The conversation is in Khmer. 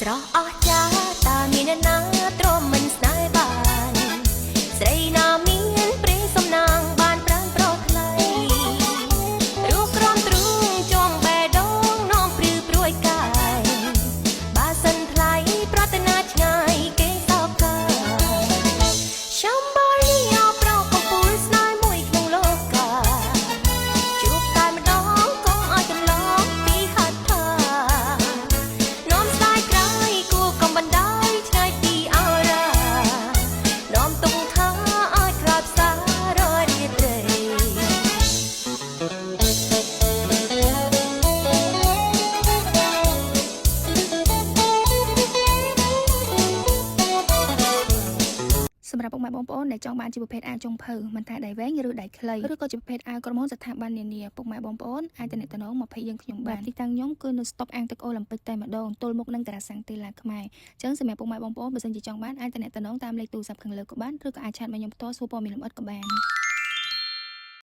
ស្រស់អស្ចារ្យតាមានអ្នកណាទ្រាំមិនស្នេហ៍បានស្រីណាមានព្រេងសំណាងបានប្រាំប្រោថ្លៃរូបក្រំទ្រូងជាប់បេះដូងនាំព្រឺព្រួយកាយបើសិនថ្លៃប្រាថ្នាឆ្ងាយគេសោកកាช่ำบอยអោប្រោកំពូលស្នេហ៍មួយក្នុងលោកាជួបតែម្ដងកុំឲ្យកំឡងពីហត្ថថានោមស្ដាយក្រោយគួរកំបណ្ដោយឆ្ងាយពីអរានោមទុំថាឲ្យក្រាបសាររាត្រីសម្រាប់ពុកម៉ែបងប្អូនដែលចង់បានជាប្រភេទអាវចុងភៅមិនថាដៃវែងឬដៃខ្លីឬក៏ជាប្រភេទអាវក្រុមហ៊ុនស្ថាប័ននានាពុកម៉ែបងប្អូនអាចទំនាក់ទំនងមកភ័យយើងខ្ញុំបានទីតាំងខ្ញុំគឺនៅស្តុបអាងទឹកអូឡ িম্প ិកតែម្ដងទល់មុខនឹងតារាសាំងកីឡាខ្មែរអញ្ចឹងសម្រាប់ពុកម៉ែបងប្អូនបើសិនជាចង់បានអាចទំនាក់ទំនងតាមលេខទូរស័ព្ទខាងលើក៏បានឬក៏អាចឆាតមកខ្ញុំផ្ទាល់សួរព័ត៌មានលម្អិតក៏បាន